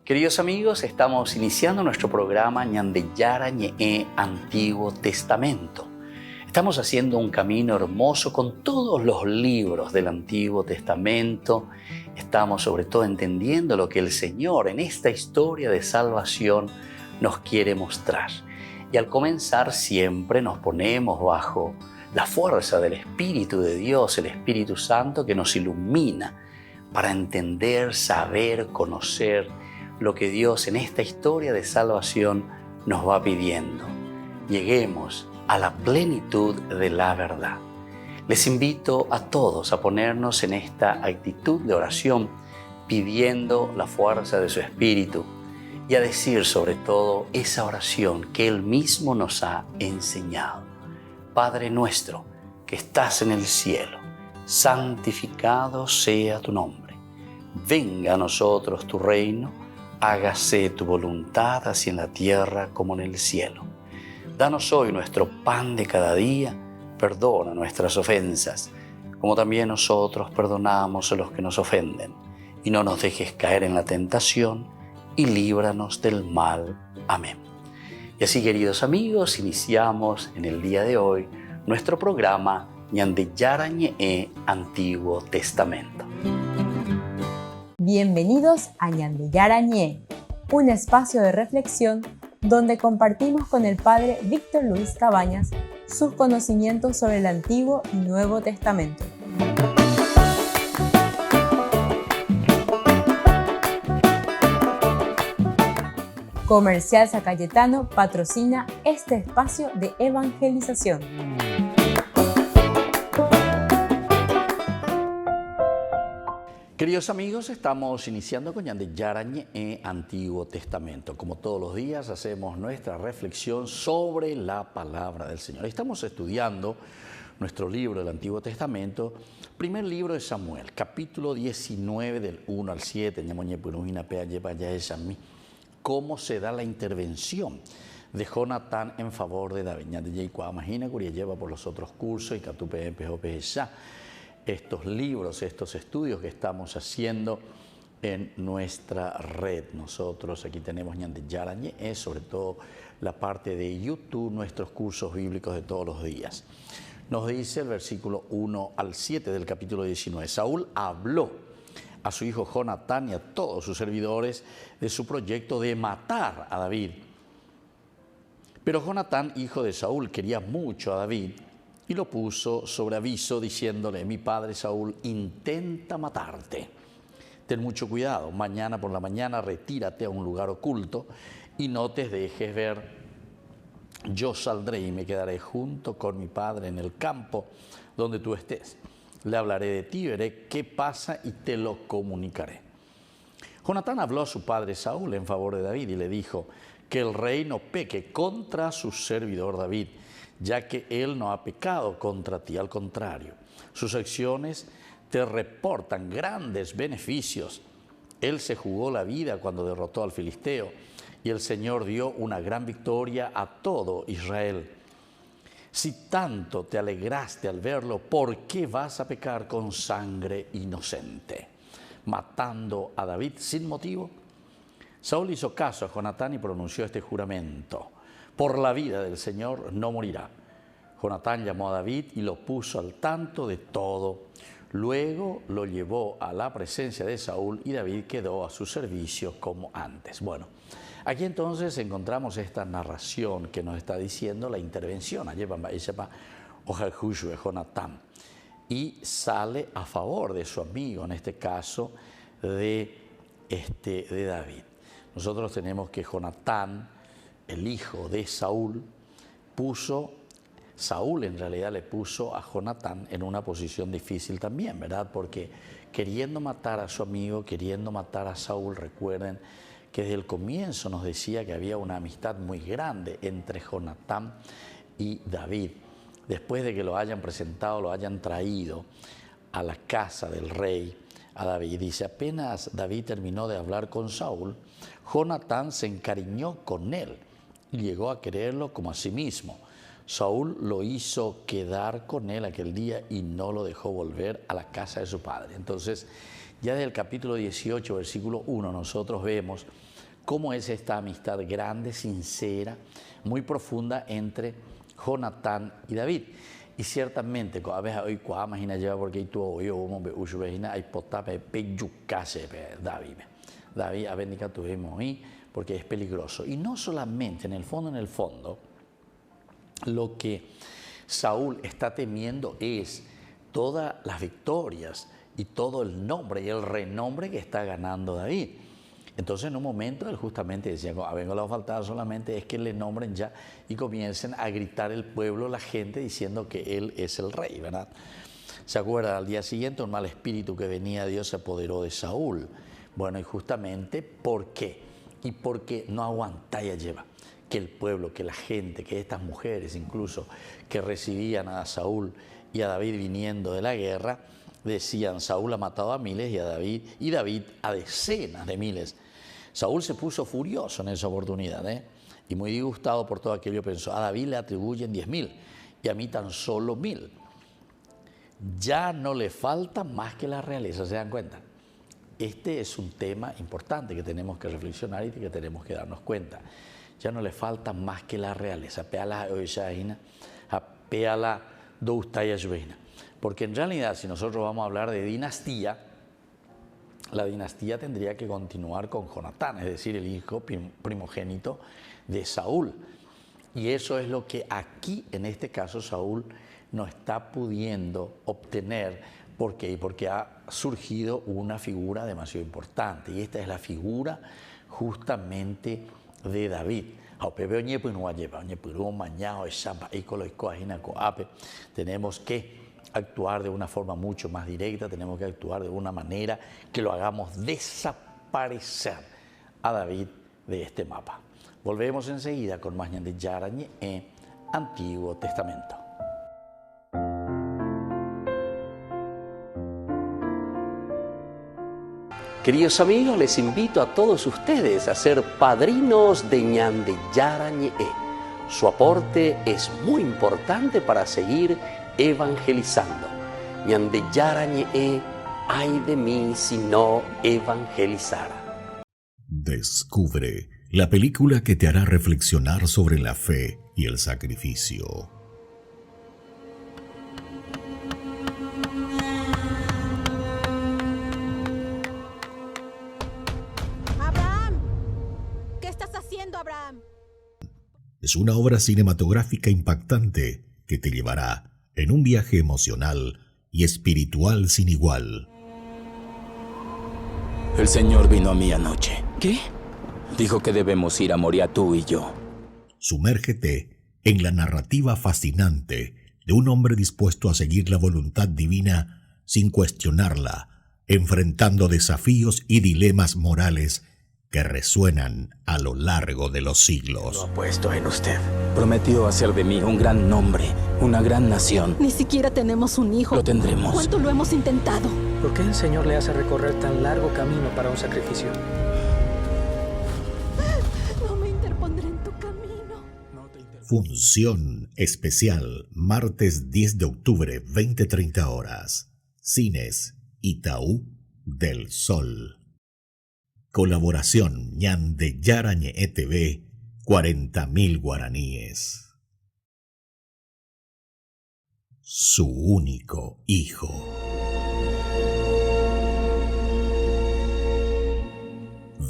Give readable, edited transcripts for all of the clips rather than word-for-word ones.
Queridos amigos, estamos iniciando nuestro programa Ñandeyara Ñe'e Antiguo Testamento. Estamos haciendo un camino hermoso con todos los libros del Antiguo Testamento. Estamos sobre todo entendiendo lo que el Señor en esta historia de salvación nos quiere mostrar. Y al comenzar siempre nos ponemos bajo la fuerza del Espíritu de Dios, el Espíritu Santo que nos ilumina para entender, saber, conocer lo que Dios en esta historia de salvación nos va pidiendo. Lleguemos a la plenitud de la verdad. Les invito a todos a ponernos en esta actitud de oración, pidiendo la fuerza de su Espíritu y a decir sobre todo esa oración que Él mismo nos ha enseñado. Padre nuestro que estás en el cielo, santificado sea tu nombre. Venga a nosotros tu reino, hágase tu voluntad así en la tierra como en el cielo. Danos hoy nuestro pan de cada día, perdona nuestras ofensas, como también nosotros perdonamos a los que nos ofenden. Y no nos dejes caer en la tentación, y líbranos del mal. Amén. Y así, queridos amigos, iniciamos en el día de hoy nuestro programa Ñandeyara Ñe'e Antiguo Testamento. Bienvenidos a Ñandeyara Ñe'e, un espacio de reflexión donde compartimos con el Padre Víctor Luis Cabañas sus conocimientos sobre el Antiguo y Nuevo Testamento. Comercial San Cayetano patrocina este espacio de evangelización. Queridos amigos, estamos iniciando con Ñandeyara Ñe'e Antiguo Testamento. Como todos los días hacemos nuestra reflexión sobre la palabra del Señor. Estamos estudiando nuestro libro del Antiguo Testamento, primer libro de Samuel, capítulo 19 del 1 al 7. Cómo se da la intervención de Jonatán en favor de David. Imagina que lleva por los otros cursos y estos libros, estos estudios que estamos haciendo en nuestra red. Nosotros aquí tenemos Ñandeyara Ñe'e, sobre todo la parte de YouTube, nuestros cursos bíblicos de todos los días. Nos dice el versículo 1 al 7 del capítulo 19. Saúl habló a su hijo Jonatán y a todos sus servidores de su proyecto de matar a David. Pero Jonatán, hijo de Saúl, quería mucho a David y lo puso sobre aviso diciéndole: mi padre Saúl intenta matarte. Ten mucho cuidado, mañana por la mañana retírate a un lugar oculto y no te dejes ver. Yo saldré y me quedaré junto con mi padre en el campo donde tú estés. Le hablaré de ti, veré qué pasa y te lo comunicaré. Jonatán habló a su padre Saúl en favor de David y le dijo: que el rey no peque contra su servidor David, ya que él no ha pecado contra ti, al contrario, sus acciones te reportan grandes beneficios. Él se jugó la vida cuando derrotó al filisteo y el Señor dio una gran victoria a todo Israel. Si tanto te alegraste al verlo, ¿por qué vas a pecar con sangre inocente, matando a David sin motivo? Saúl hizo caso a Jonatán y pronunció este juramento: por la vida del Señor no morirá. Jonatán llamó a David y lo puso al tanto de todo. Luego lo llevó a la presencia de Saúl y David quedó a su servicio como antes. Bueno, aquí entonces encontramos esta narración que nos está diciendo la intervención de Jonatán y sale a favor de su amigo, en este caso de David. Nosotros tenemos que Jonatán, el hijo de Saúl, Saúl en realidad le puso a Jonatán en una posición difícil también, ¿verdad? Porque queriendo matar a su amigo, queriendo matar a Saúl, recuerden que desde el comienzo nos decía que había una amistad muy grande entre Jonatán y David. Después de que lo hayan presentado, lo hayan traído a la casa del rey, a David, dice: apenas David terminó de hablar con Saúl, Jonatán se encariñó con él y llegó a quererlo como a sí mismo. Saúl lo hizo quedar con él aquel día y no lo dejó volver a la casa de su padre. Entonces, ya desde el capítulo 18, versículo 1, nosotros vemos cómo es esta amistad grande, sincera, muy profunda entre Jonatán y David. Y ciertamente, a veces hoy imagina lleva porque tú hoy hay potape peyucase David. David a bendica tuvimos hoy porque es peligroso. Y no solamente, en el fondo, lo que Saúl está temiendo es todas las victorias y todo el nombre y el renombre que está ganando David. Entonces en un momento él justamente decía, a vengo la faltada solamente es que le nombren ya y comiencen a gritar el pueblo, la gente diciendo que él es el rey, ¿verdad? ¿Se acuerda? Al día siguiente un mal espíritu que venía de Dios se apoderó de Saúl. Bueno, y justamente ¿por qué? Y porque no aguanta ya lleva que el pueblo, que la gente, que estas mujeres incluso que recibían a Saúl y a David viniendo de la guerra, decían, Saúl ha matado a miles y David a decenas de miles. Saúl se puso furioso en esa oportunidad, y muy disgustado por todo aquello pensó, a David le atribuyen 10.000 y a mí tan solo 1.000. Ya no le falta más que la realeza, ¿se dan cuenta? Este es un tema importante que tenemos que reflexionar y que tenemos que darnos cuenta. Ya no le falta más que la realeza. Porque en realidad, si nosotros vamos a hablar de dinastía, la dinastía tendría que continuar con Jonatán, es decir, el hijo primogénito de Saúl. Y eso es lo que aquí, en este caso, Saúl no está pudiendo obtener. ¿Por qué? Porque ha surgido una figura demasiado importante. Y esta es la figura justamente de David. Tenemos que actuar de una forma mucho más directa, tenemos que actuar de una manera que lo hagamos desaparecer a David de este mapa. Volvemos enseguida con más de Yarañe en Antiguo Testamento. Queridos amigos, les invito a todos ustedes a ser padrinos de Ñande Yarañe. Su aporte es muy importante para seguir evangelizando. Ñande Yarañe, ay de mí si no evangelizara. Descubre la película que te hará reflexionar sobre la fe y el sacrificio. ¡Abraham! ¿Qué estás haciendo, Abraham? Es una obra cinematográfica impactante que te llevará en un viaje emocional y espiritual sin igual. El Señor vino a mí anoche. ¿Qué? Dijo que debemos ir a Moria tú y yo. Sumérgete en la narrativa fascinante de un hombre dispuesto a seguir la voluntad divina sin cuestionarla, enfrentando desafíos y dilemas morales que resuenan a lo largo de los siglos. Lo apuesto en usted. Prometió hacer de mí un gran nombre, una gran nación. Ni siquiera tenemos un hijo. Lo tendremos. ¿Cuánto lo hemos intentado? ¿Por qué el Señor le hace recorrer tan largo camino para un sacrificio? No me interpondré en tu camino. Función especial, martes 10 de octubre, 20:30 horas. Cines Itaú del Sol. Colaboración Ñande Yarañe TV, 40.000 guaraníes. Su único hijo.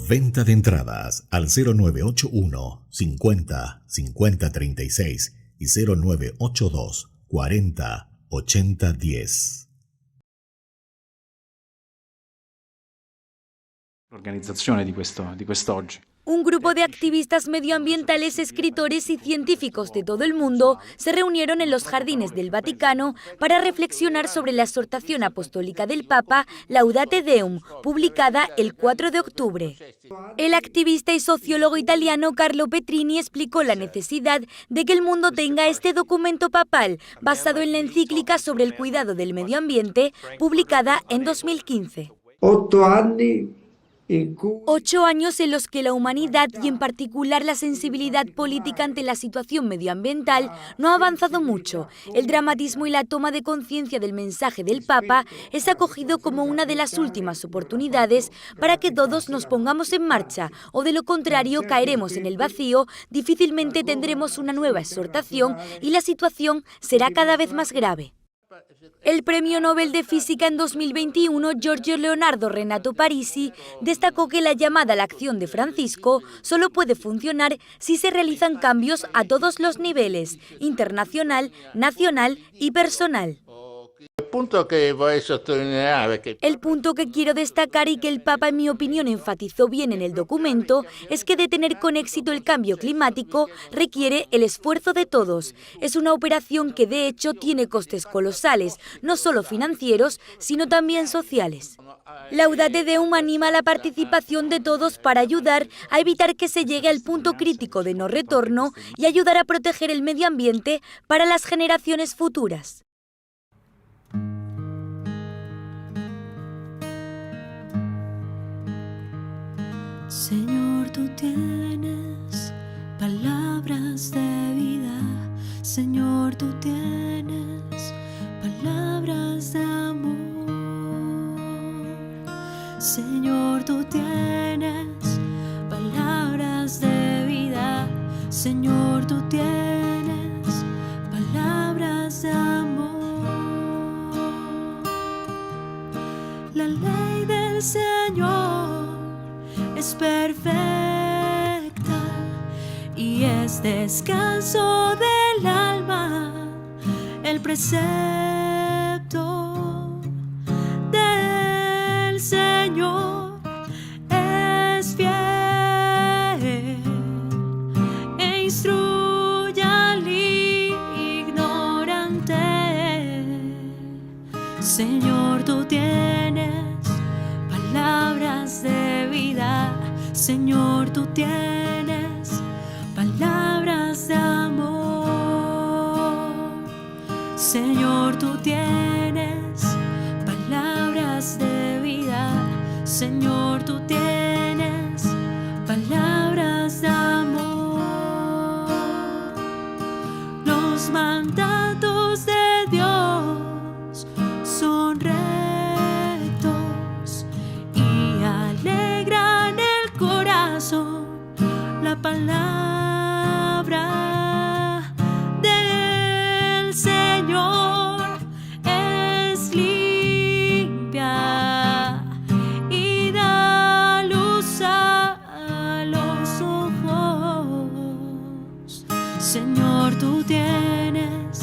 Venta de entradas al 0981 50 50 36 y 0982 40 80 10. L'organizzazione di quest'oggi. Un grupo de activistas medioambientales, escritores y científicos de todo el mundo se reunieron en los jardines del Vaticano para reflexionar sobre la exhortación apostólica del Papa Laudate Deum, publicada el 4 de octubre. El activista y sociólogo italiano Carlo Petrini explicó la necesidad de que el mundo tenga este documento papal basado en la encíclica sobre el cuidado del medio ambiente, publicada en 2015. 8 anni 8 años en los que la humanidad y en particular la sensibilidad política ante la situación medioambiental no ha avanzado mucho. El dramatismo y la toma de conciencia del mensaje del Papa es acogido como una de las últimas oportunidades para que todos nos pongamos en marcha, o de lo contrario caeremos en el vacío, difícilmente tendremos una nueva exhortación y la situación será cada vez más grave. El Premio Nobel de Física en 2021, Giorgio Leonardo Renato Parisi, destacó que la llamada a la acción de Francisco solo puede funcionar si se realizan cambios a todos los niveles, internacional, nacional y personal. El punto que quiero destacar y que el Papa, en mi opinión, enfatizó bien en el documento es que detener con éxito el cambio climático requiere el esfuerzo de todos. Es una operación que de hecho tiene costes colosales, no solo financieros, sino también sociales. Laudate Deum anima a la participación de todos para ayudar a evitar que se llegue al punto crítico de no retorno y ayudar a proteger el medio ambiente para las generaciones futuras. Señor, tú tienes palabras de vida. Señor, tú tienes palabras de amor. Señor, tú tienes palabras de vida. Señor, tú tienes palabras de amor. La ley del Señor es perfecta y es descanso del alma. El precepto del Señor es fiel e instruye al ignorante. Señor, tú tienes palabras de vida. Señor, tú tienes palabras de amor. Señor, tú tienes palabras de vida. Señor, tú tienes palabras de amor. Los mandatos de Dios son rectos y alegran el corazón. La palabra del Señor es limpia y da luz a los ojos. Señor, tú tienes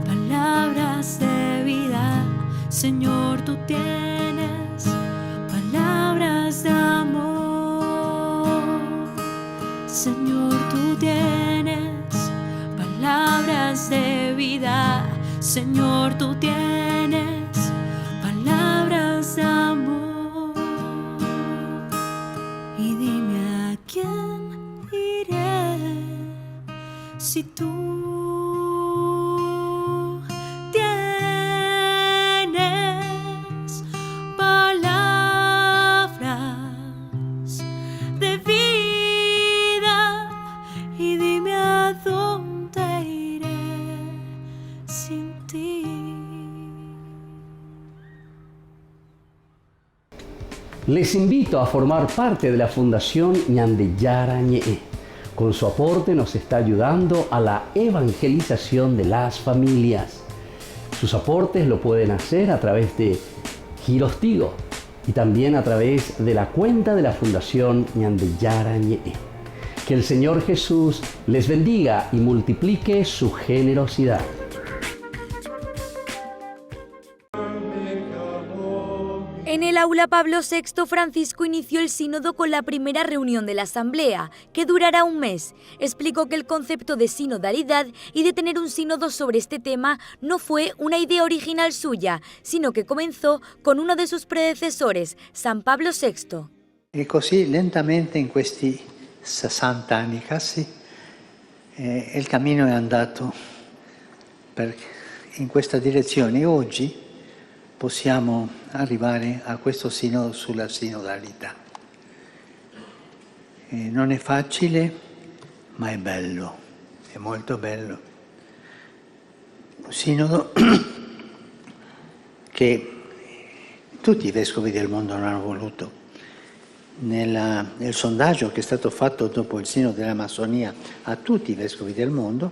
palabras de vida. Señor, tú tienes palabras de amor. Señor, tú tienes palabras de vida. Señor, tú tienes palabras de amor. Y dime a quién iré si tú tienes palabras de vida. Y dime a dónde iré sin ti. Les invito a formar parte de la Fundación Ñande Yarañe. Con su aporte nos está ayudando a la evangelización de las familias. Sus aportes lo pueden hacer a través de Giros Tigo y también a través de la cuenta de la Fundación Ñande Yarañe. Que el Señor Jesús les bendiga y multiplique su generosidad. En el aula Pablo VI, Francisco inició el sínodo con la primera reunión de la Asamblea, que durará un mes. Explicó que el concepto de sinodalidad y de tener un sínodo sobre este tema no fue una idea original suya, sino que comenzó con uno de sus predecesores, San Pablo VI. E così lentamente in questi 60 anni casi il cammino è andato in questa direzione e oggi possiamo arrivare a questo sinodo sulla sinodalità. Non è facile, ma è bello, è molto bello. Un sinodo che tutti i vescovi del mondo non hanno voluto. Nel sondaggio che è stato fatto dopo il sinodo della Massonia a tutti i vescovi del mondo,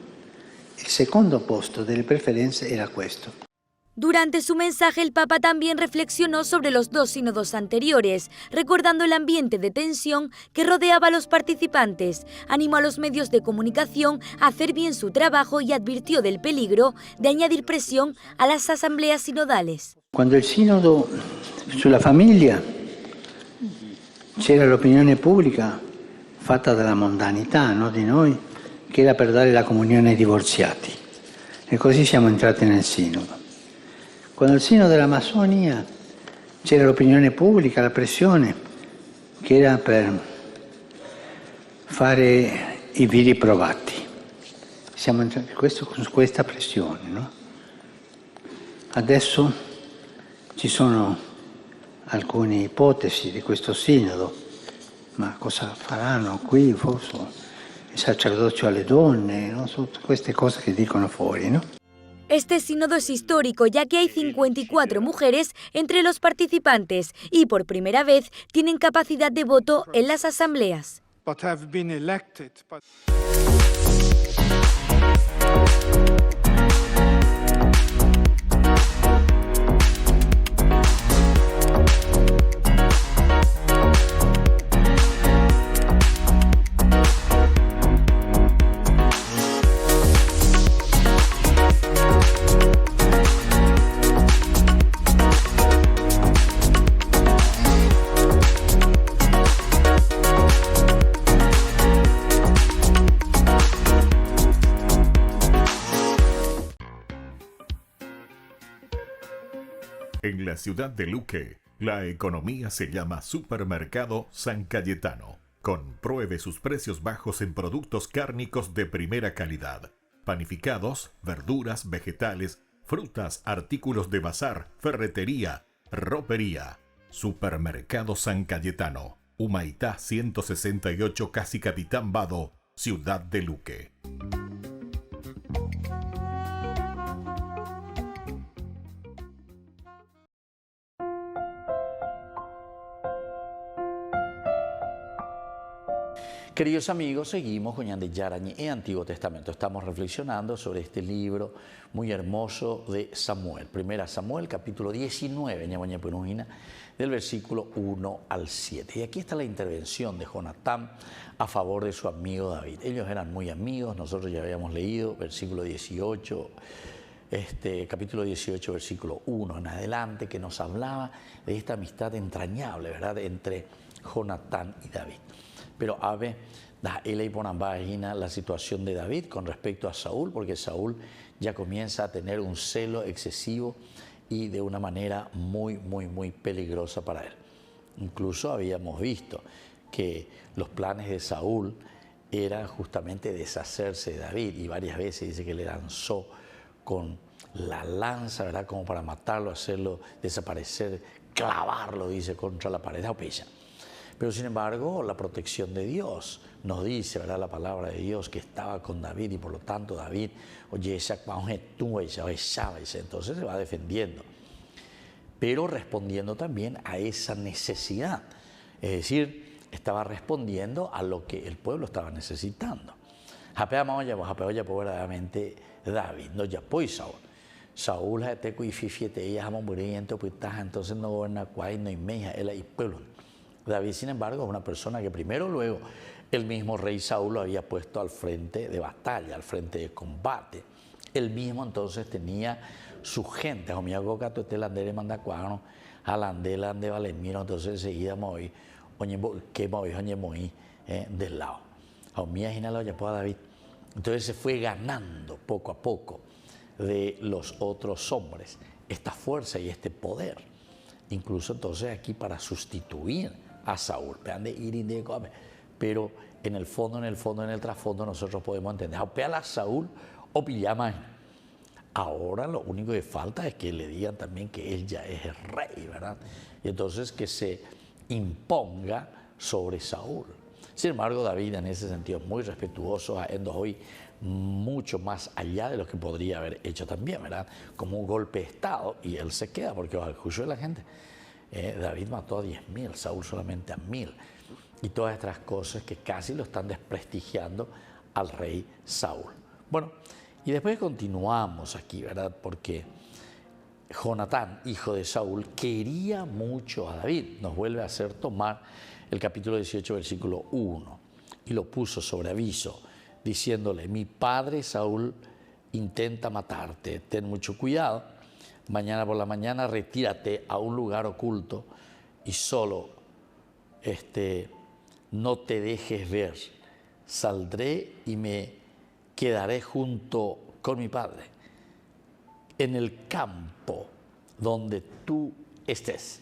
il secondo posto delle preferenze era questo. Durante su mensaje, el Papa también reflexionó sobre los dos sínodos anteriores, recordando el ambiente de tensión que rodeaba a los participantes, animó a los medios de comunicación a hacer bien su trabajo y advirtió del peligro de añadir presión a las asambleas sinodales. Quando il sinodo sulla famiglia c'era l'opinione pubblica fatta dalla mondanità, no, di noi, che era per dare la comunione ai divorziati. E così siamo entrati nel sinodo. Quando il sinodo della Massonia c'era l'opinione pubblica, la pressione, che era per fare i vili provati. Siamo entrati con questa pressione, no? Adesso ci sono alcune ipotesi di questo sinodo, ma cosa faranno qui, forse il sacerdozio alle donne, no? Sono queste cose che dicono fuori, no? Este sínodo es histórico, ya que hay 54 mujeres entre los participantes y por primera vez tienen capacidad de voto en las asambleas. En la ciudad de Luque, la economía se llama Supermercado San Cayetano. Compruebe sus precios bajos en productos cárnicos de primera calidad. Panificados, verduras, vegetales, frutas, artículos de bazar, ferretería, ropería. Supermercado San Cayetano. Humaitá 168, Casi Capitán Vado, ciudad de Luque. Queridos amigos, seguimos con Ñande Yarañe y Antiguo Testamento. Estamos reflexionando sobre este libro muy hermoso de Samuel. Primera Samuel, capítulo 19, del versículo 1 al 7. Y aquí está la intervención de Jonatán a favor de su amigo David. Ellos eran muy amigos, nosotros ya habíamos leído versículo 18, capítulo 18, versículo 1 en adelante, que nos hablaba de esta amistad entrañable, ¿verdad?, entre Jonatán y David. Pero a ver, él ahí pone en página la situación de David con respecto a Saúl, porque Saúl ya comienza a tener un celo excesivo y de una manera muy peligrosa para él. Incluso habíamos visto que los planes de Saúl eran justamente deshacerse de David, y varias veces dice que le lanzó con la lanza, ¿verdad?, como para matarlo, hacerlo desaparecer, clavarlo, dice, contra la pared de Opeya. Pero sin embargo, la protección de Dios nos dice, ¿verdad?, la palabra de Dios, que estaba con David, y por lo tanto David, entonces se va defendiendo, pero respondiendo también a esa necesidad. Es decir, estaba respondiendo a lo que el pueblo estaba necesitando. Verdaderamente David, no ya pues Saúl. Saúl entonces no gobierna cuál no inmeja él y pueblo. David, sin embargo, es una persona que primero luego el mismo rey Saúl lo había puesto al frente de batalla, al frente de combate. Él mismo entonces tenía su gente. Entonces enseguida moví, del lado. David. Entonces se fue ganando poco a poco de los otros hombres esta fuerza y este poder. Incluso entonces aquí para sustituir a Saúl. Pero en el fondo, en el trasfondo, nosotros podemos entender. A Saúl o pillaman. Ahora lo único que falta es que le digan también que él ya es el rey, ¿verdad? Y entonces que se imponga sobre Saúl. Sin embargo, David en ese sentido es muy respetuoso, yendo hoy mucho más allá de lo que podría haber hecho también, ¿verdad? Como un golpe de Estado, y él se queda porque va al juicio de la gente. David mató a 10.000, Saúl solamente a 1.000. Y todas estas cosas que casi lo están desprestigiando al rey Saúl. Bueno, y después continuamos aquí, ¿verdad? Porque Jonatán, hijo de Saúl, quería mucho a David. Nos vuelve a hacer tomar el capítulo 18, versículo 1. Y lo puso sobre aviso, diciéndole: mi padre Saúl intenta matarte, ten mucho cuidado. Mañana por la mañana retírate a un lugar oculto y solo no te dejes ver. Saldré y me quedaré junto con mi padre en el campo donde tú estés.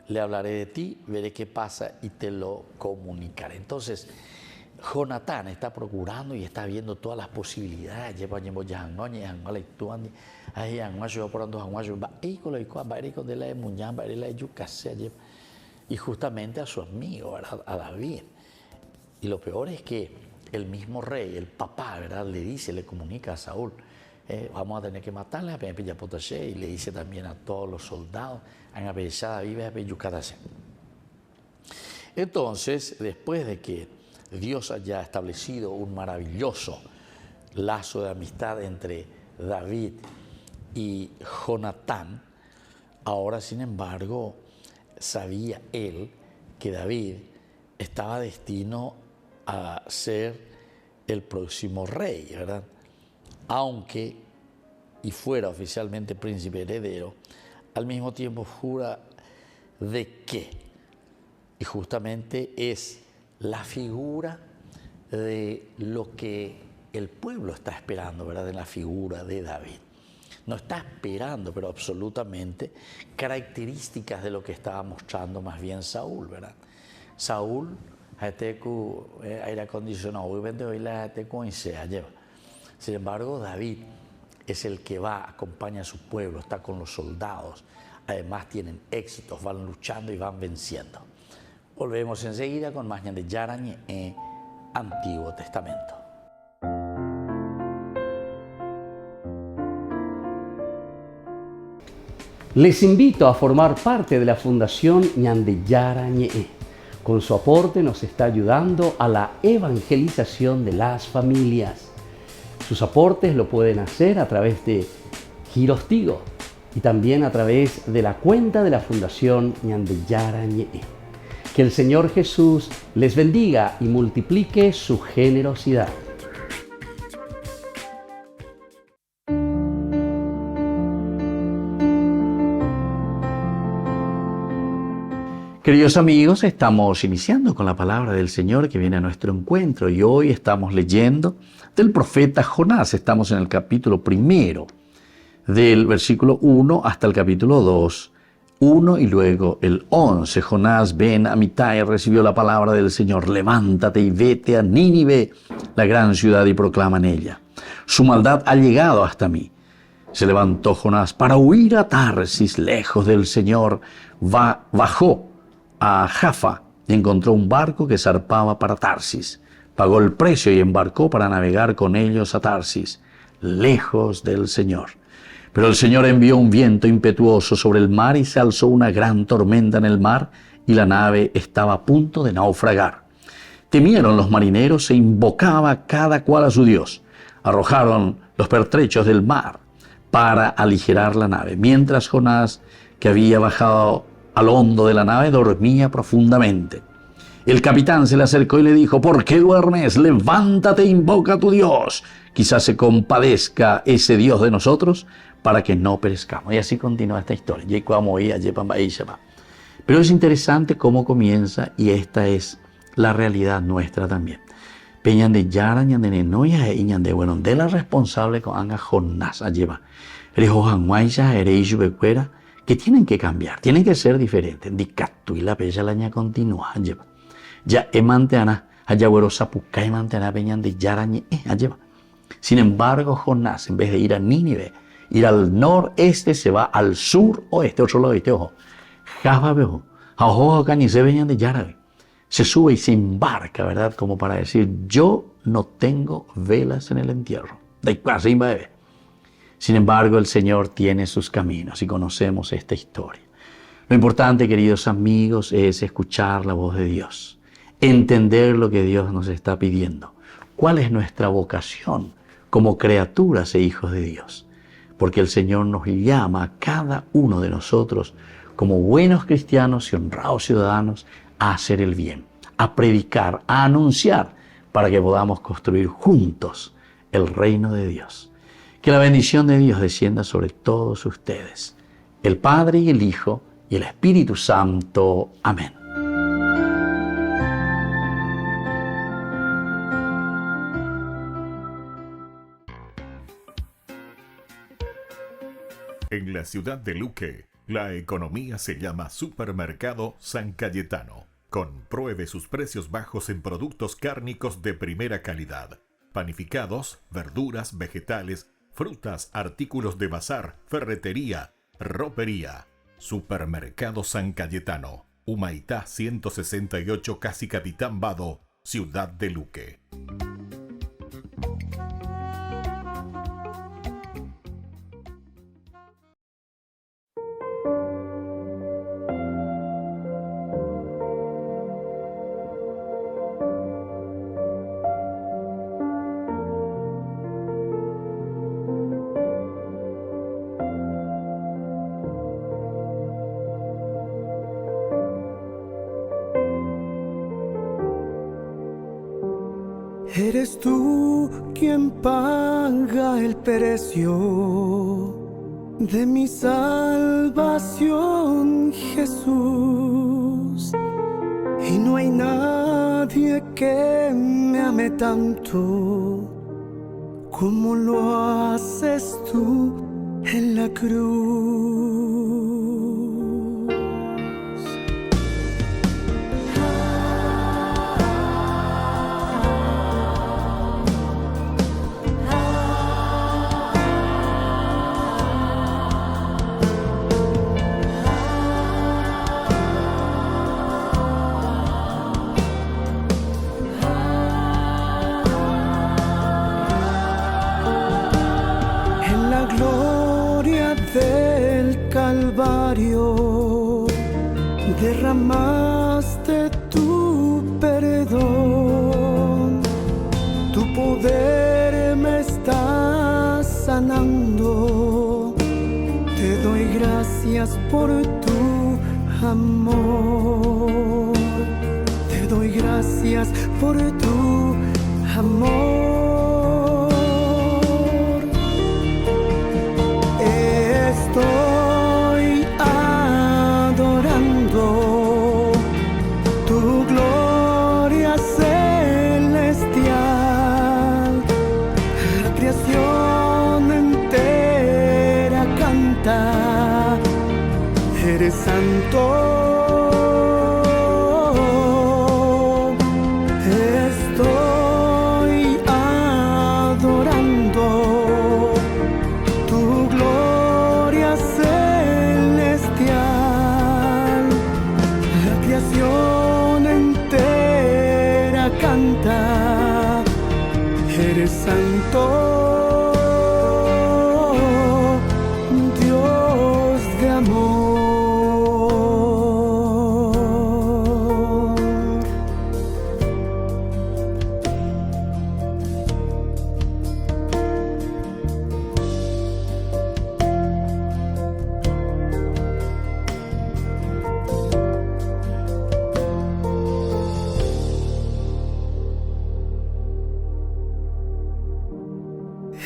Le hablaré de ti, veré qué pasa y te lo comunicaré. Entonces, Jonatán está procurando y está viendo todas las posibilidades. Y justamente a su amigo, ¿verdad? A David. Y lo peor es que el mismo rey, el papá, ¿verdad? Le dice, le comunica a Saúl: vamos a tener que matarle a Pillapotaché. Y le dice también a todos los soldados: entonces, después de que Dios haya establecido un maravilloso lazo de amistad entre David y Jonatán, ahora, sin embargo, sabía él que David estaba destino a ser el próximo rey, ¿verdad? Aunque y fuera oficialmente príncipe heredero, al mismo tiempo jura de que, y justamente es la figura de lo que el pueblo está esperando, ¿verdad? En la figura de David. No está esperando, pero absolutamente, características de lo que estaba mostrando más bien Saúl, ¿verdad? Saúl, aire acondicionado, sin embargo, David es el que va, acompaña a su pueblo, está con los soldados, además tienen éxitos, van luchando y van venciendo. Volvemos enseguida con más Ñande Yarañe en Antiguo Testamento. Les invito a formar parte de la Fundación Ñande Yarañe. Con su aporte nos está ayudando a la evangelización de las familias. Sus aportes lo pueden hacer a través de Giros Tigo y también a través de la cuenta de la Fundación Ñande Yarañe. Que el Señor Jesús les bendiga y multiplique su generosidad. Queridos amigos, estamos iniciando con la palabra del Señor que viene a nuestro encuentro y hoy estamos leyendo del profeta Jonás. Estamos en el capítulo 1, del versículo 1 hasta el capítulo 2, 1 y luego el 11. Jonás ben Amittai recibió la palabra del Señor: levántate y vete a Nínive, la gran ciudad, y proclama en ella: su maldad ha llegado hasta mí. Se levantó Jonás para huir a Tarsis, lejos del Señor. Bajó a Jaffa y encontró un barco que zarpaba para Tarsis. Pagó el precio y embarcó para navegar con ellos a Tarsis, lejos del Señor. Pero el Señor envió un viento impetuoso sobre el mar y se alzó una gran tormenta en el mar y la nave estaba a punto de naufragar. Temieron los marineros e invocaba cada cual a su Dios. Arrojaron los pertrechos del mar para aligerar la nave, mientras Jonás, que había bajado al hondo de la nave, dormía profundamente. El capitán se le acercó y le dijo: ¿por qué duermes? Levántate e invoca a tu Dios. Quizás se compadezca ese Dios de nosotros para que no perezcamos. Y así continúa esta historia. Pero es interesante cómo comienza, y esta es la realidad nuestra también. Peñan de Yara, ñande Nenoya y ñande bueno, de la responsable con Anga Jonás lleva. Que tienen que cambiar, tienen que ser diferentes. Y la bella laña continúa lleva. Ya emantena hayagüero sapuca emantena peñan de Yara lleva. Sin embargo, Jonás, en vez de ir a Nínive, ir al noreste, se va al sur oeste, otro lado este, ojo. Java bejo, ajo cañice venían de Yara. se sube y se embarca, ¿verdad? Como para decir, yo no tengo velas en el entierro. Sin embargo, el Señor tiene sus caminos y conocemos esta historia. Lo importante, queridos amigos, es escuchar la voz de Dios, entender lo que Dios nos está pidiendo. ¿Cuál es nuestra vocación como criaturas e hijos de Dios? Porque el Señor nos llama a cada uno de nosotros como buenos cristianos y honrados ciudadanos a hacer el bien, a predicar, a anunciar, para que podamos construir juntos el reino de Dios. Que la bendición de Dios descienda sobre todos ustedes, el Padre y el Hijo y el Espíritu Santo. Amén. En la ciudad de Luque, la economía se llama Supermercado San Cayetano. Compruebe sus precios bajos en productos cárnicos de primera calidad. Panificados, verduras, vegetales, frutas, artículos de bazar, ferretería, ropería. Supermercado San Cayetano, Humaitá 168, Casi Capitán Vado, ciudad de Luque. Eres tú quien paga el precio de mi salvación, Jesús. Y no hay nadie que me ame tanto como lo haces tú en la cruz. Del Calvario derramaste tu perdón, tu poder me está sanando. Te doy gracias por tu amor, te doy gracias por tu amor. Estoy adorando tu gloria celestial. La creación entera canta, eres santo. Estoy adorando tu gloria celestial, la creación entera canta, eres santo, Dios de amor.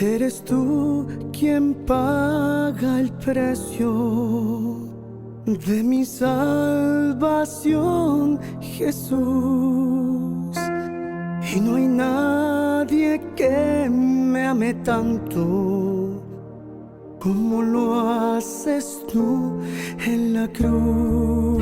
Eres tú quien paga el precio de mi salvación, Jesús. Y no hay nadie que me ame tanto como lo haces tú en la cruz.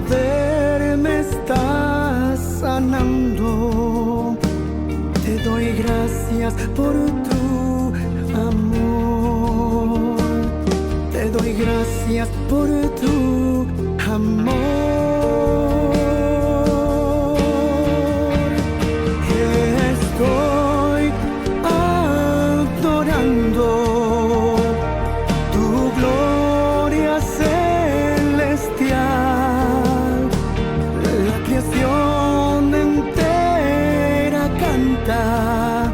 poder me estás sanando. Te doy gracias por tu amor. Te doy gracias por tu amor. Estoy adorando tu gloria celestial. La creación entera canta.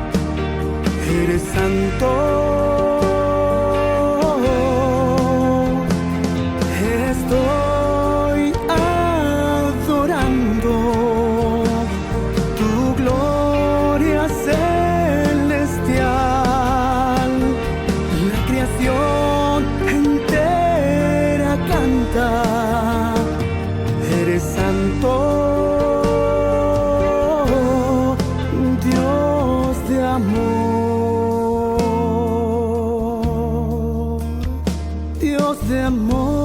Eres santo. Estoy adorando tu gloria celestial. La creación entera canta. Eres santo, Dios de amor, Dios de amor.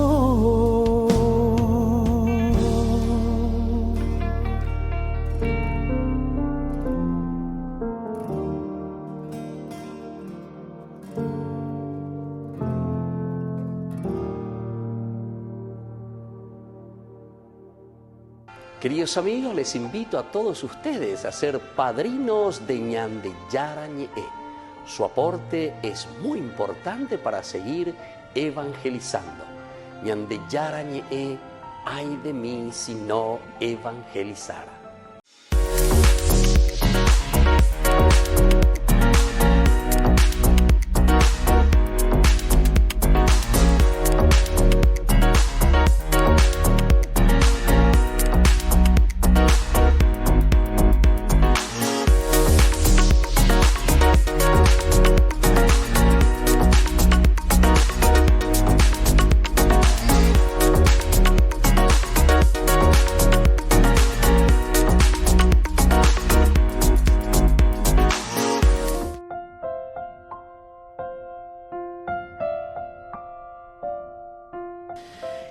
Queridos amigos, les invito a todos ustedes a ser padrinos de Ñande Yarañe. Su aporte es muy importante para seguir evangelizando. Ñande Yarañe, ay de mí si no evangelizara.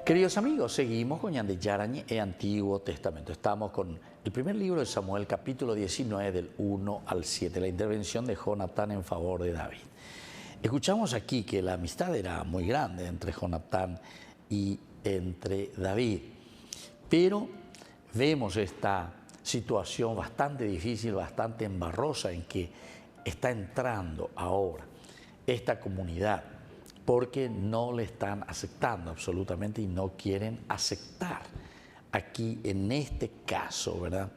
Queridos amigos, seguimos con Ñande Yarañe e Antiguo Testamento. Estamos con el primer libro de Samuel, capítulo 19, del 1 al 7, la intervención de Jonatán en favor de David. Escuchamos aquí que la amistad era muy grande entre Jonatán y entre David, pero vemos esta situación bastante difícil, bastante embarrosa en que está entrando ahora esta comunidad, porque no le están aceptando absolutamente y no quieren aceptar aquí, en este caso, ¿verdad?,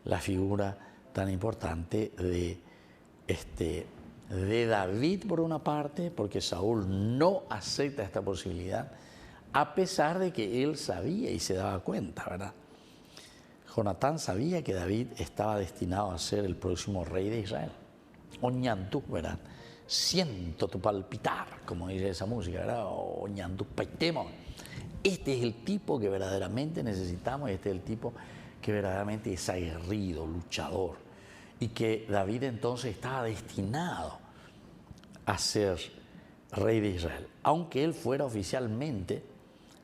la figura tan importante de David por una parte, porque Saúl no acepta esta posibilidad, a pesar de que él sabía y se daba cuenta, ¿verdad? Jonatán sabía que David estaba destinado a ser el próximo rey de Israel. Oñantú, ¿verdad? Siento tu palpitar, como dice esa música, ¿verdad? Oñantú paitemo. Este es el tipo que verdaderamente necesitamos, este es el tipo que verdaderamente es aguerrido, luchador, y que David entonces estaba destinado a ser rey de Israel, aunque él fuera oficialmente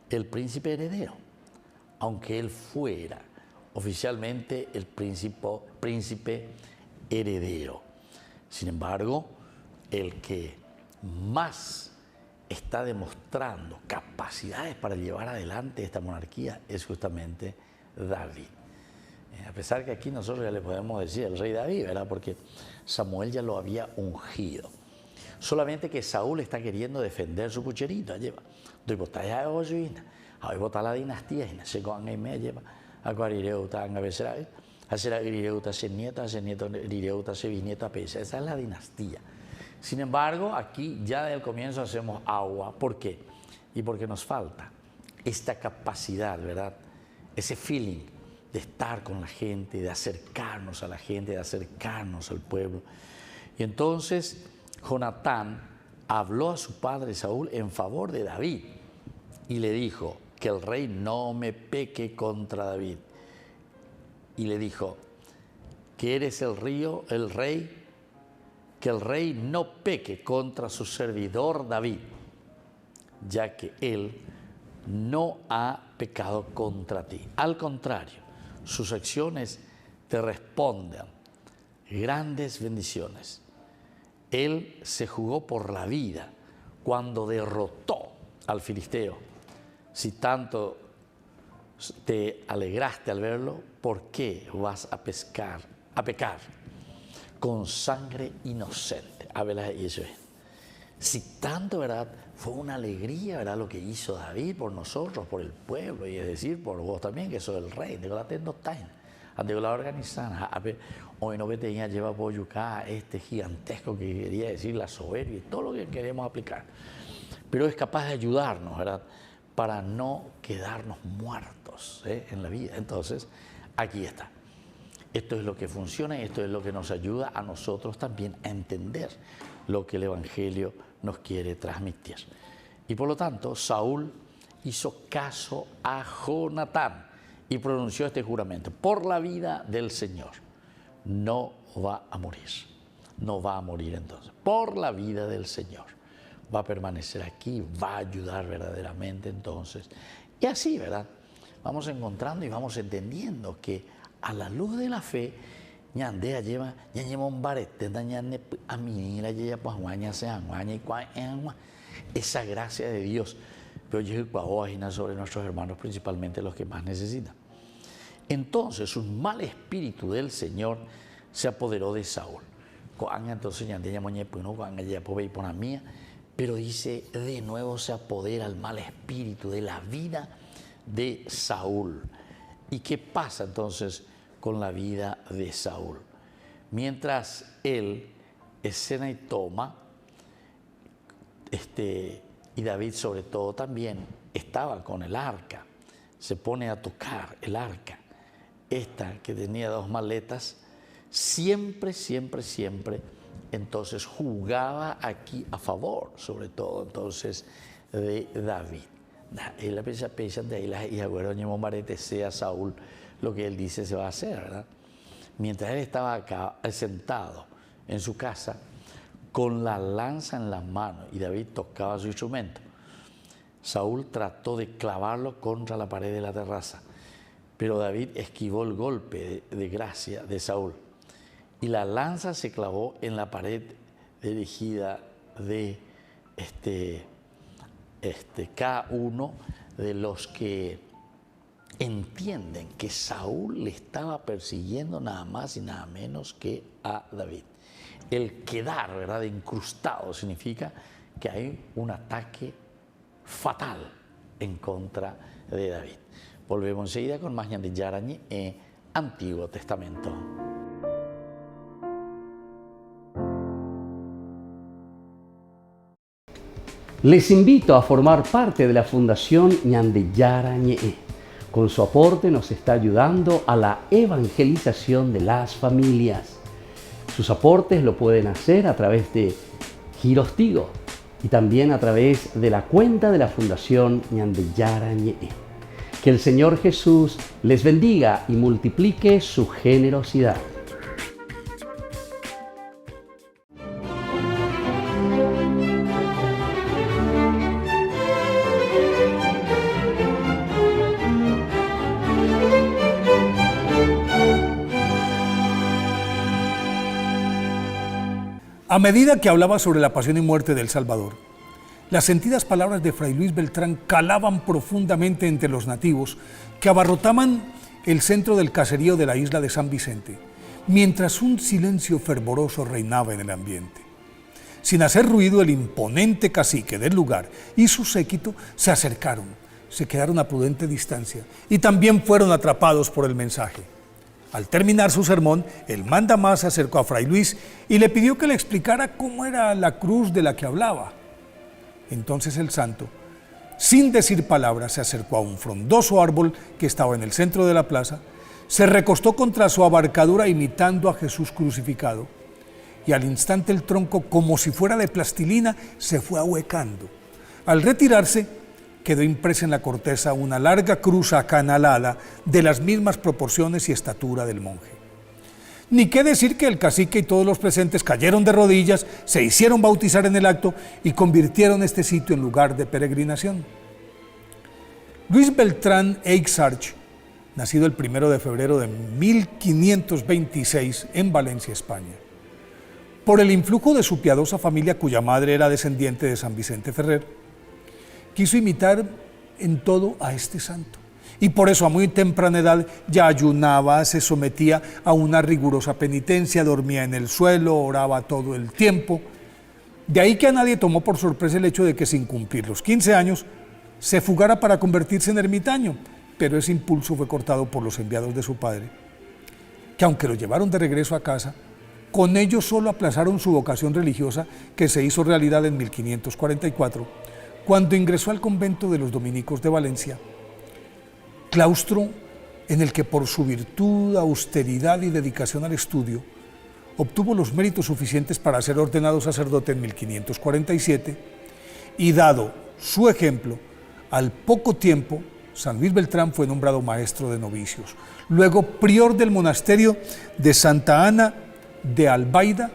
el príncipe heredero, aunque él fuera oficialmente el príncipe heredero. Sin embargo, el que más está demostrando capacidades para llevar adelante esta monarquía es justamente David. A pesar que aquí nosotros ya le podemos decir el rey David, ¿verdad?, porque Samuel ya lo había ungido. Solamente que Saúl está queriendo defender su pucherito. Lleva, doy botalla de Ojuina, hoy bota la dinastía, y no sé cuándo me lleva a Cuarireuta, a Becerra, a ser Agrireuta, ser nieto, Agrireuta, ser bisnieto, a Pesa. Esa es la dinastía. Sin embargo, aquí ya desde el comienzo hacemos agua. ¿Por qué? Y porque nos falta esta capacidad, ¿verdad?, ese feeling de estar con la gente, de acercarnos a la gente, de acercarnos al pueblo. Y entonces Jonatán habló a su padre Saúl en favor de David y le dijo que el rey no me peque contra David. Y le dijo que eres el rey, que el rey no peque contra su servidor David, ya que él no ha pecado contra ti. Al contrario, sus acciones te responden grandes bendiciones. Él se jugó por la vida cuando derrotó al filisteo. Si tanto te alegraste al verlo, ¿por qué vas a pecar con sangre inocente? A ver, eso es. Si tanto, ¿verdad? Fue una alegría, ¿verdad? Lo que hizo David por nosotros, por el pueblo, y es decir, por vos también, que sos el rey. De la tendo time, de la organizada. Hoy no tenía lleva por yucá este gigantesco que quería decir la soberbia y todo lo que queremos aplicar. Pero es capaz de ayudarnos, ¿verdad? Para no quedarnos muertos en la vida. Entonces, aquí está. Esto es lo que funciona y esto es lo que nos ayuda a nosotros también a entender lo que el Evangelio nos quiere transmitir. Y por lo tanto, Saúl hizo caso a Jonatán y pronunció este juramento: por la vida del Señor, no va a morir. No va a morir entonces. Por la vida del Señor. Va a permanecer aquí, va a ayudar verdaderamente entonces. Y así, ¿verdad? Vamos encontrando y vamos entendiendo que a la luz de la fe, ñandea lleva un barete, a mí la lleva pues esa gracia de Dios. Pero yo sobre nuestros hermanos, principalmente los que más necesitan. Entonces, un mal espíritu del Señor se apoderó de Saúl. Entonces, pero dice, de nuevo se apodera el mal espíritu de la vida de Saúl. ¿Y qué pasa entonces con la vida de Saúl? Mientras él escena y toma, y David sobre todo también estaba con el arca, se pone a tocar el arca, esta que tenía 2 maletas, siempre, entonces jugaba aquí a favor, sobre todo entonces de David. Él piensa de ahí y agüero marete sea Saúl lo que él dice se va a hacer, ¿verdad? Mientras él estaba acá sentado en su casa con la lanza en las manos y David tocaba su instrumento, Saúl trató de clavarlo contra la pared de la terraza, pero David esquivó el golpe de gracia de Saúl y la lanza se clavó en la pared dirigida de cada uno de los que entienden que Saúl le estaba persiguiendo nada más y nada menos que a David. El quedar, ¿verdad?, incrustado significa que hay un ataque fatal en contra de David. Volvemos enseguida con más ñande Yarañe en Antiguo Testamento. Les invito a formar parte de la Fundación Ñande Yarañe. Con su aporte nos está ayudando a la evangelización de las familias. Sus aportes lo pueden hacer a través de Giros Tigo y también a través de la cuenta de la Fundación Ñande Yarañe. Que el Señor Jesús les bendiga y multiplique su generosidad. A medida que hablaba sobre la pasión y muerte del Salvador, las sentidas palabras de Fray Luis Beltrán calaban profundamente entre los nativos que abarrotaban el centro del caserío de la isla de San Vicente, mientras un silencio fervoroso reinaba en el ambiente. Sin hacer ruido, el imponente cacique del lugar y su séquito se acercaron, se quedaron a prudente distancia y también fueron atrapados por el mensaje. Al terminar su sermón, el mandamás se acercó a Fray Luis y le pidió que le explicara cómo era la cruz de la que hablaba. Entonces el santo, sin decir palabras, se acercó a un frondoso árbol que estaba en el centro de la plaza, se recostó contra su abarcadura imitando a Jesús crucificado, y al instante el tronco, como si fuera de plastilina, se fue ahuecando. Al retirarse, quedó impresa en la corteza una larga cruz acanalada de las mismas proporciones y estatura del monje. Ni qué decir que el cacique y todos los presentes cayeron de rodillas, se hicieron bautizar en el acto y convirtieron este sitio en lugar de peregrinación. Luis Beltrán Eixarch, nacido el 1 de febrero de 1526 en Valencia, España. Por el influjo de su piadosa familia, cuya madre era descendiente de San Vicente Ferrer, quiso imitar en todo a este santo. Y por eso a muy temprana edad ya ayunaba, se sometía a una rigurosa penitencia, dormía en el suelo, oraba todo el tiempo. De ahí que a nadie tomó por sorpresa el hecho de que sin cumplir los 15 años se fugara para convertirse en ermitaño, pero ese impulso fue cortado por los enviados de su padre, que aunque lo llevaron de regreso a casa, con ellos solo aplazaron su vocación religiosa, que se hizo realidad en 1544, cuando ingresó al convento de los dominicos de Valencia, claustro en el que por su virtud, austeridad y dedicación al estudio, obtuvo los méritos suficientes para ser ordenado sacerdote en 1547 y, dado su ejemplo, al poco tiempo San Luis Beltrán fue nombrado maestro de novicios, luego prior del monasterio de Santa Ana de Albaida,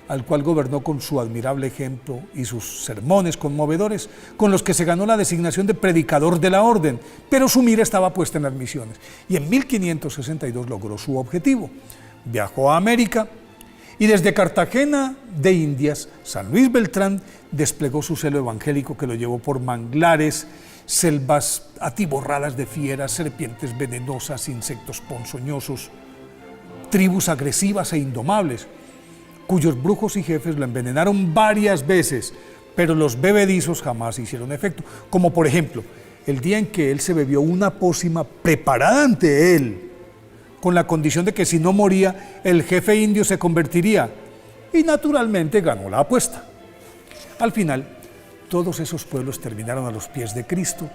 al cual gobernó con su admirable ejemplo y sus sermones conmovedores, con los que se ganó la designación de predicador de la orden, pero su mira estaba puesta en las misiones, y en 1562 logró su objetivo. Viajó a América, y desde Cartagena de Indias, San Luis Beltrán desplegó su celo evangélico que lo llevó por manglares, selvas atiborradas de fieras, serpientes venenosas, insectos ponzoñosos, tribus agresivas e indomables, cuyos brujos y jefes lo envenenaron varias veces, pero los bebedizos jamás hicieron efecto, como por ejemplo, el día en que él se bebió una pócima preparada ante él, con la condición de que si no moría, el jefe indio se convertiría, y naturalmente ganó la apuesta. Al final, todos esos pueblos terminaron a los pies de Cristo,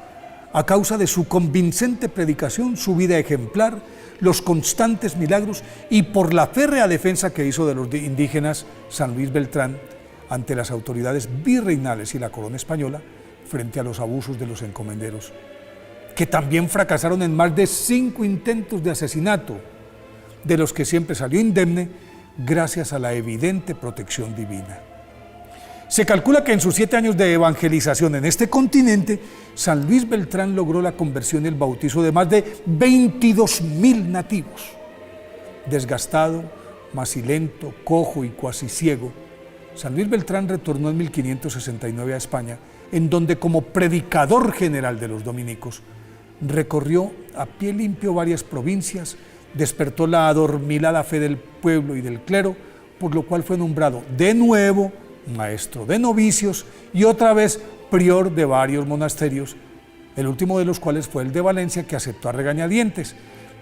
a causa de su convincente predicación, su vida ejemplar, los constantes milagros y por la férrea defensa que hizo de los indígenas San Luis Beltrán ante las autoridades virreinales y la corona española frente a los abusos de los encomenderos, que también fracasaron en más de 5 intentos de asesinato, de los que siempre salió indemne gracias a la evidente protección divina. Se calcula que en sus 7 años de evangelización en este continente, San Luis Beltrán logró la conversión y el bautizo de más de 22.000 nativos. Desgastado, macilento, cojo y cuasi ciego, San Luis Beltrán retornó en 1569 a España, en donde como predicador general de los dominicos, recorrió a pie limpio varias provincias, despertó la adormilada fe del pueblo y del clero, por lo cual fue nombrado de nuevo maestro de novicios y otra vez prior de varios monasterios, el último de los cuales fue el de Valencia, que aceptó a regañadientes,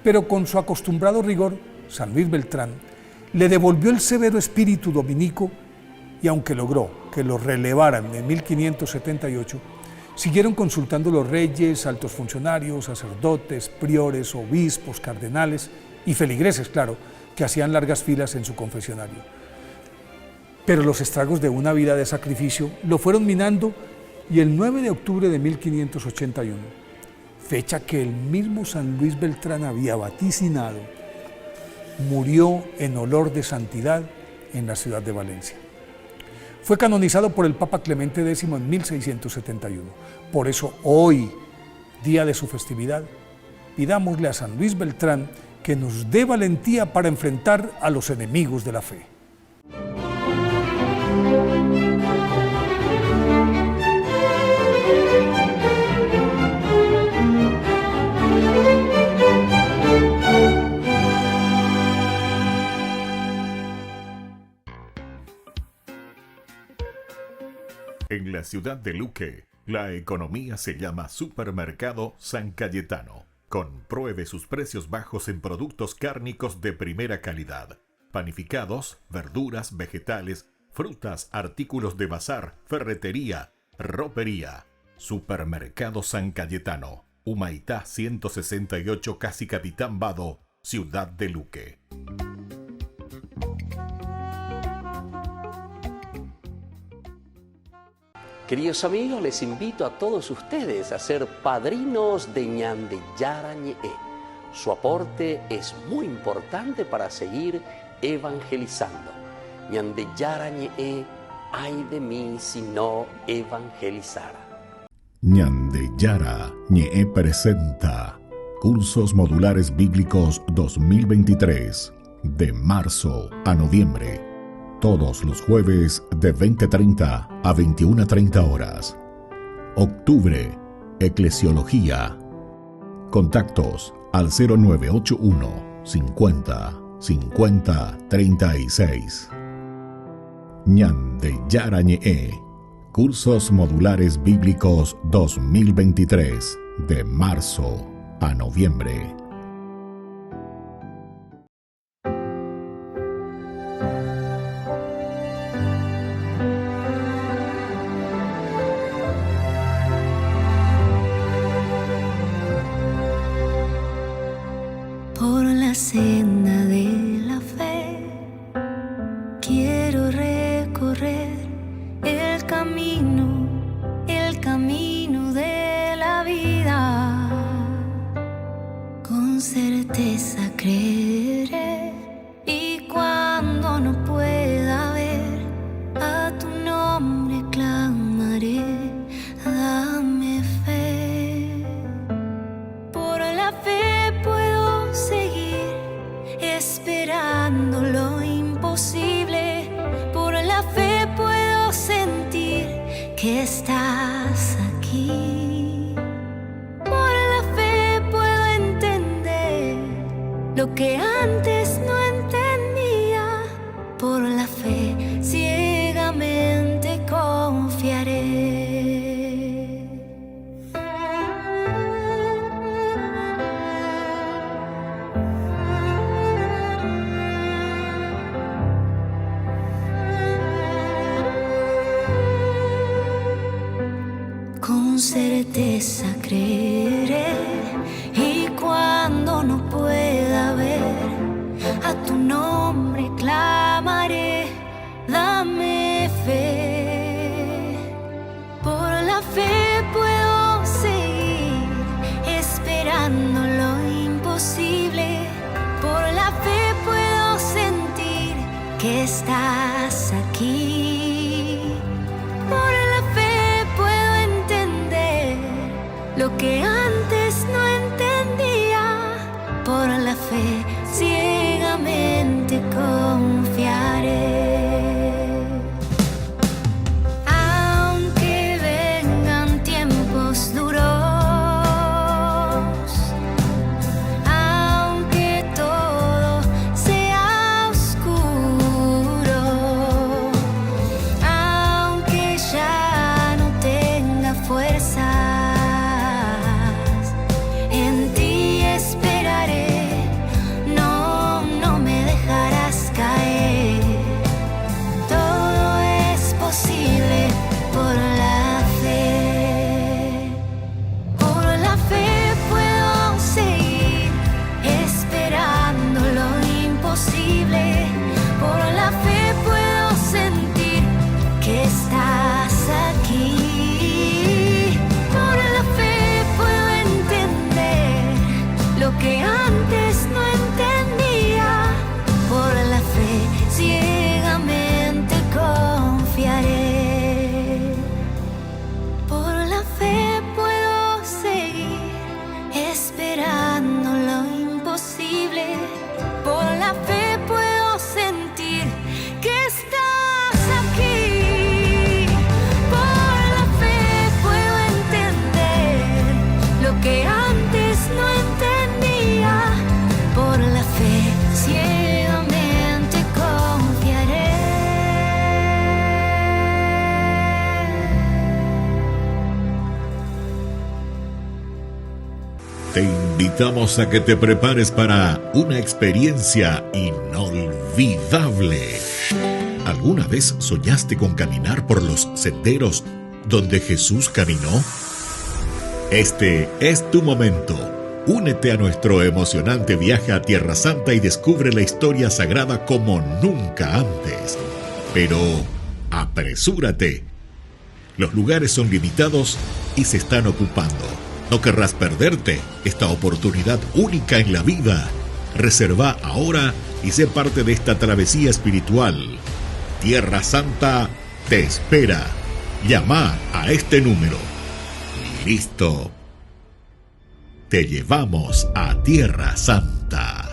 pero con su acostumbrado rigor, San Luis Beltrán le devolvió el severo espíritu dominico y aunque logró que lo relevaran en 1578, siguieron consultando los reyes, altos funcionarios, sacerdotes, priores, obispos, cardenales y feligreses, claro, que hacían largas filas en su confesionario. Pero los estragos de una vida de sacrificio lo fueron minando y el 9 de octubre de 1581, fecha que el mismo San Luis Beltrán había vaticinado, murió en olor de santidad en la ciudad de Valencia. Fue canonizado por el Papa Clemente X en 1671. Por eso hoy, día de su festividad, pidámosle a San Luis Beltrán que nos dé valentía para enfrentar a los enemigos de la fe. En la ciudad de Luque, la economía se llama Supermercado San Cayetano. Compruebe sus precios bajos en productos cárnicos de primera calidad. Panificados, verduras, vegetales, frutas, artículos de bazar, ferretería, ropería. Supermercado San Cayetano, Humaitá 168, Casi Capitán Vado, ciudad de Luque. Queridos amigos, les invito a todos ustedes a ser padrinos de Ñande Yarañe. Su aporte es muy importante para seguir evangelizando. Ñande Yarañe, ay de mí si no evangelizara. Ñande Ñande Yara-ñe presenta Cursos Modulares Bíblicos 2023, de marzo a noviembre, todos los jueves de 20:30 a 21:30 horas. Octubre, Eclesiología. Contactos al 0981 50 50 36. Ñande Yara-ñe, Cursos Modulares Bíblicos 2023, de marzo a noviembre. Por la senda de la fe quiero recorrer el camino de la vida. Con certeza creeré, y cuando no pueda ver a tu nombre clamaré, dame fe. Por la fe puedo seguir esperando lo imposible. Por la fe puedo sentir que estás aquí. Por la fe puedo entender lo que antes no entendía. Por la fe ciegamente confiaré. Con certeza creeré, y cuando no pueda ver a tu nombre clamaré, dame fe. Por la fe puedo seguir esperando lo imposible. Por la fe puedo sentir que estás aquí. Por la fe puedo entender lo que antes no entendía. Por la fe ciegamente confiaré. Aunque vengan tiempos duros, aunque todo sea oscuro, aunque ya no tenga fuerzas, en ti esperaré. No me dejarás caer. Todo es posible por la fe. Por la fe puedo seguir esperando lo imposible. Por la fe puedo sentir que estás aquí. Por la fe puedo entender lo que antes no entendía. Por la fe ciegamente confiaré. Por la fe puedo seguir esperando lo imposible. Por la fe puedo sentir que estás aquí. Por la fe puedo entender lo que antes no entendía. Por la fe ciegamente confiaré. Te invitamos a que te prepares para una experiencia inolvidable. ¿Alguna vez soñaste con caminar por los senderos donde Jesús caminó? Este es tu momento. Únete a nuestro emocionante viaje a Tierra Santa y descubre la historia sagrada como nunca antes. Pero apresúrate. Los lugares son limitados y se están ocupando. No querrás perderte esta oportunidad única en la vida. Reserva ahora y sé parte de esta travesía espiritual. Tierra Santa te espera. Llama a este número Listo. Te llevamos a Tierra Santa.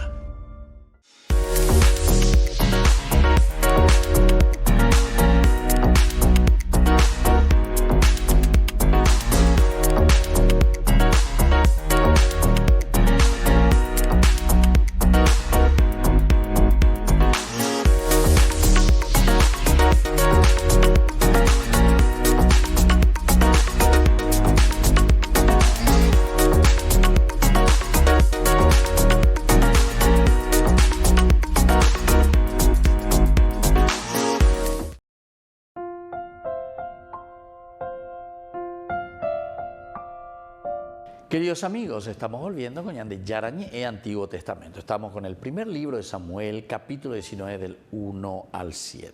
Queridos amigos, estamos volviendo con Ñande Yarañé e Antiguo Testamento. Estamos con el primer libro de Samuel, capítulo 19, del 1 al 7.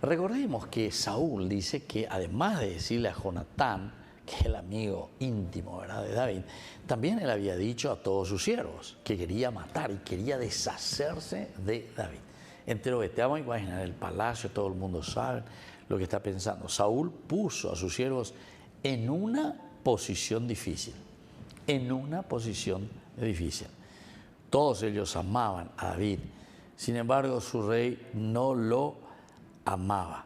Recordemos que Saúl dice que además de decirle a Jonatán, que es el amigo íntimo, ¿verdad?, de David, también él había dicho a todos sus siervos que quería matar y quería deshacerse de David. Entonces, te vamos a imaginar el palacio, todo el mundo sabe lo que está pensando. Saúl puso a sus siervos en una posición difícil, Todos ellos amaban a David, sin embargo su rey no lo amaba.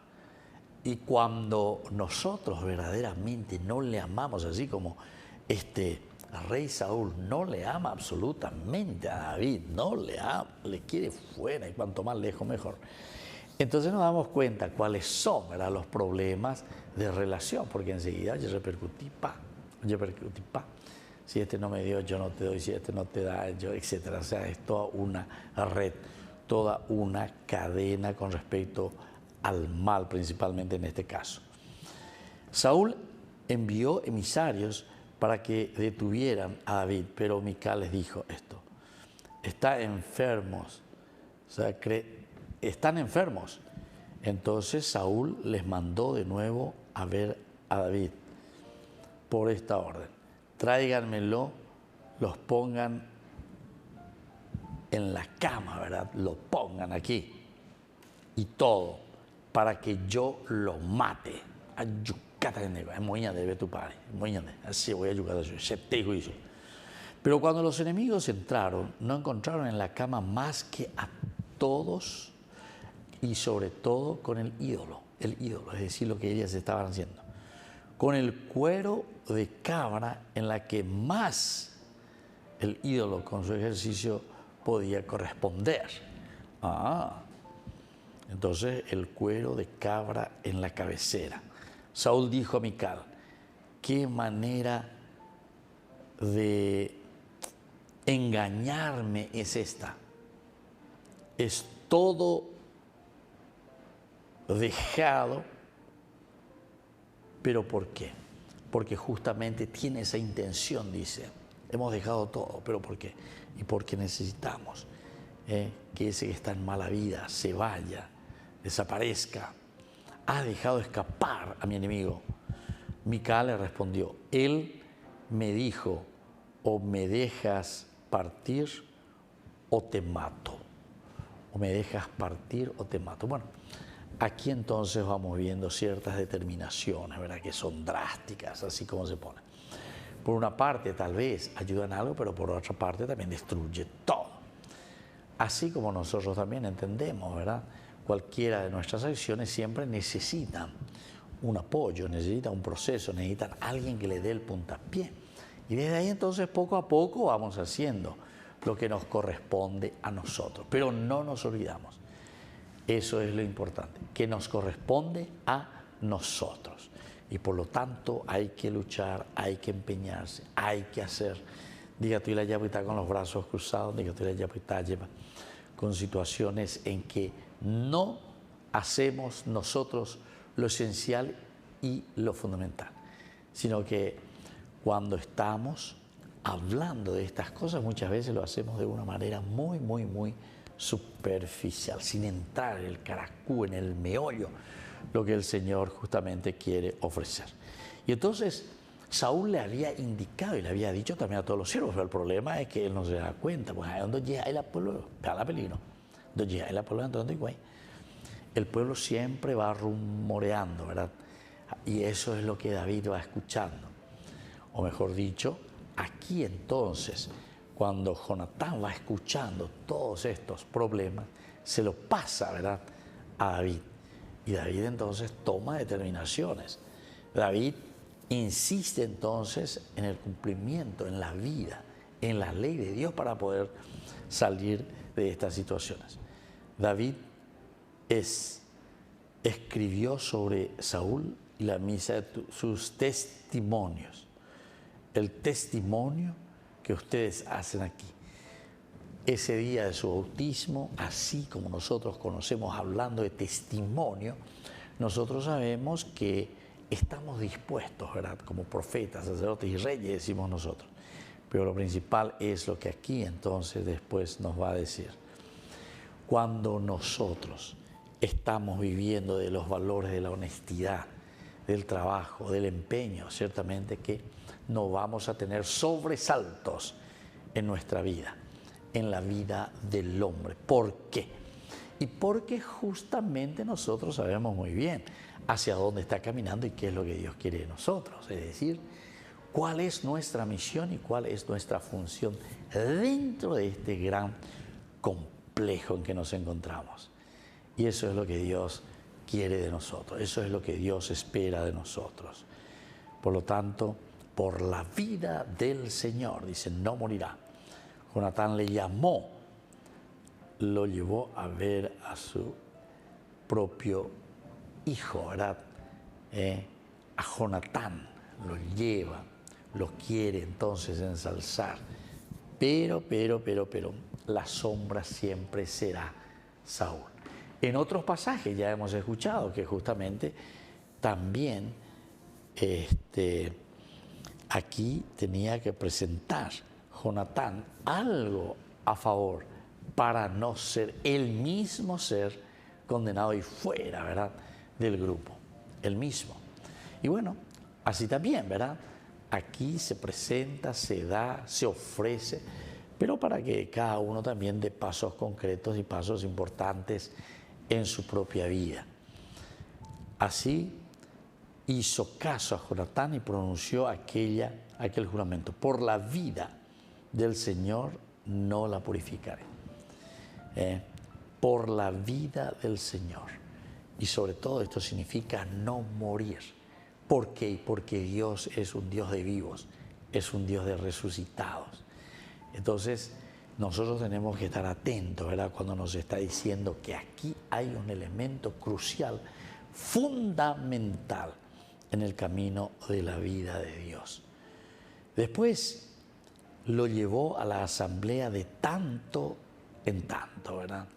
Y cuando nosotros verdaderamente no le amamos, así como este rey Saúl no le ama absolutamente a David, no le ama, le quiere fuera, y cuanto más lejos mejor. Entonces nos damos cuenta cuáles son, ¿verdad?, los problemas de relación, porque enseguida yo repercutí, si este no me dio, yo no te doy, si este no te da, yo, etc. O sea, es toda una red, toda una cadena con respecto al mal, principalmente en este caso. Saúl envió emisarios para que detuvieran a David, pero Mical les dijo esto: están enfermos. Entonces Saúl les mandó de nuevo a ver a David por esta orden: tráiganmelo, los pongan en la cama, ¿verdad? Lo pongan aquí y todo, para que yo lo mate. Así voy a ayudar a eso. Pero cuando los enemigos entraron, no encontraron en la cama más que a todos, y sobre todo con el ídolo, es decir, lo que ellas estaban haciendo, con el cuero de cabra en la que más el ídolo con su ejercicio podía corresponder. Entonces el cuero de cabra en la cabecera. Saúl dijo a Mical: ¿qué manera de engañarme es esta? Es todo dejado. ¿Pero por qué? Porque justamente tiene esa intención, dice. Hemos dejado todo, ¿pero por qué? Y porque necesitamos que ese que está en mala vida se vaya, desaparezca. Ha dejado escapar a mi enemigo. Mical le respondió: él me dijo, o me dejas partir o te mato. O me dejas partir o te mato. Bueno, aquí entonces vamos viendo ciertas determinaciones, ¿verdad?, que son drásticas, así como se pone. Por una parte tal vez ayudan a algo, pero por otra parte también destruye todo. Así como nosotros también entendemos, ¿verdad?, cualquiera de nuestras acciones siempre necesitan un apoyo, necesitan un proceso, necesitan alguien que le dé el puntapié. Y desde ahí entonces poco a poco vamos haciendo lo que nos corresponde a nosotros. Pero no nos olvidamos, eso es lo importante, que nos corresponde a nosotros. Y por lo tanto hay que luchar, hay que empeñarse, hay que hacer. Diga tú y la llave está con los brazos cruzados, diga tú y la llave está con situaciones en que no hacemos nosotros lo esencial y lo fundamental, sino que cuando estamos hablando de estas cosas muchas veces lo hacemos de una manera muy superficial, sin entrar en el caracú, en el meollo, lo que el Señor justamente quiere ofrecer. Y entonces Saúl le había indicado y le había dicho también a todos los siervos, pero el problema es que él no se da cuenta, pues donde llega el pueblo, la peligro, donde llega el pueblo, entonces el pueblo siempre va rumoreando, ¿verdad? Y eso es lo que David va escuchando. o mejor dicho, aquí entonces, cuando Jonatán va escuchando todos estos problemas, se lo pasa, ¿verdad?, a David. Y David entonces toma determinaciones. David insiste entonces en el cumplimiento, en la vida, en la ley de Dios para poder salir de estas situaciones. David escribió sobre Saúl y la misa sus testimonios. El testimonio que ustedes hacen aquí. Ese día de su bautismo, así como nosotros conocemos hablando de testimonio, nosotros sabemos que estamos dispuestos, ¿verdad?, como profetas, sacerdotes y reyes, decimos nosotros. Pero lo principal es lo que aquí entonces después nos va a decir. Cuando nosotros estamos viviendo de los valores de la honestidad, del trabajo, del empeño, ciertamente que no vamos a tener sobresaltos en nuestra vida, en la vida del hombre. ¿Por qué? Y porque justamente nosotros sabemos muy bien hacia dónde está caminando y qué es lo que Dios quiere de nosotros. Es decir, cuál es nuestra misión y cuál es nuestra función dentro de este gran complejo en que nos encontramos. Y eso es lo que Dios quiere de nosotros, eso es lo que Dios espera de nosotros. Por lo tanto, por la vida del Señor, dice, no morirá. Jonatán le llamó, lo llevó a ver a su propio hijo, ¿verdad? A Jonatán lo lleva, lo quiere entonces ensalzar. Pero, la sombra siempre será Saúl. En otros pasajes ya hemos escuchado que justamente también aquí tenía que presentar Jonatán algo a favor para no ser el mismo ser condenado y fuera, ¿verdad?, del grupo, el mismo. Y bueno, así también, ¿verdad? Aquí se presenta, se da, se ofrece, pero para que cada uno también dé pasos concretos y pasos importantes en su propia vida. Así hizo caso a Jonatán y pronunció aquel juramento: por la vida del Señor no la purificaré. Por la vida del Señor. Y sobre todo esto significa no morir. ¿Por qué? Porque Dios es un Dios de vivos, es un Dios de resucitados. Entonces, nosotros tenemos que estar atentos, ¿verdad?, cuando nos está diciendo que aquí hay un elemento crucial, fundamental en el camino de la vida de Dios. Después lo llevó a la asamblea de tanto en tanto, ¿verdad?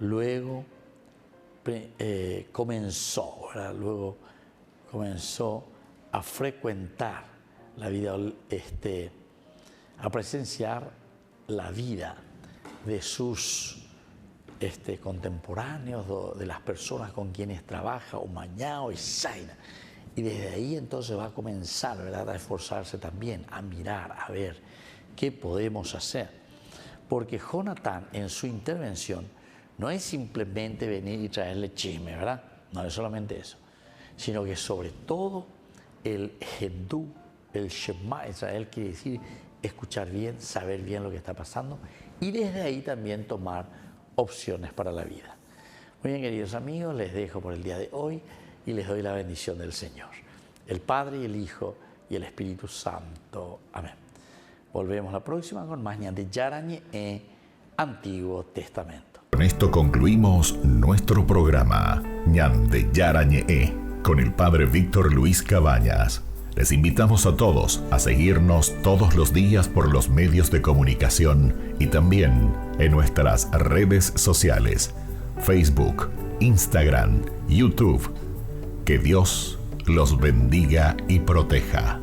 Luego comenzó a frecuentar la vida, a presenciar la vida de sus contemporáneos, de las personas con quienes trabaja, Omañao y Zaina. Y desde ahí entonces va a comenzar, ¿verdad?, a esforzarse también, a mirar, a ver qué podemos hacer. Porque Jonatán en su intervención no es simplemente venir y traerle chisme, ¿verdad? No es solamente eso, sino que sobre todo el Hendú, el Shema Israel, quiere decir escuchar bien, saber bien lo que está pasando y desde ahí también tomar opciones para la vida. Muy bien, queridos amigos, les dejo por el día de hoy y les doy la bendición del Señor, el Padre y el Hijo y el Espíritu Santo. Amén. Volvemos la próxima con más Ñande Yarañe Antiguo Testamento. Con esto concluimos nuestro programa Ñande Yarañe con el Padre Víctor Luis Cabañas. Les invitamos a todos a seguirnos todos los días por los medios de comunicación y también en nuestras redes sociales, Facebook, Instagram, YouTube. Que Dios los bendiga y proteja.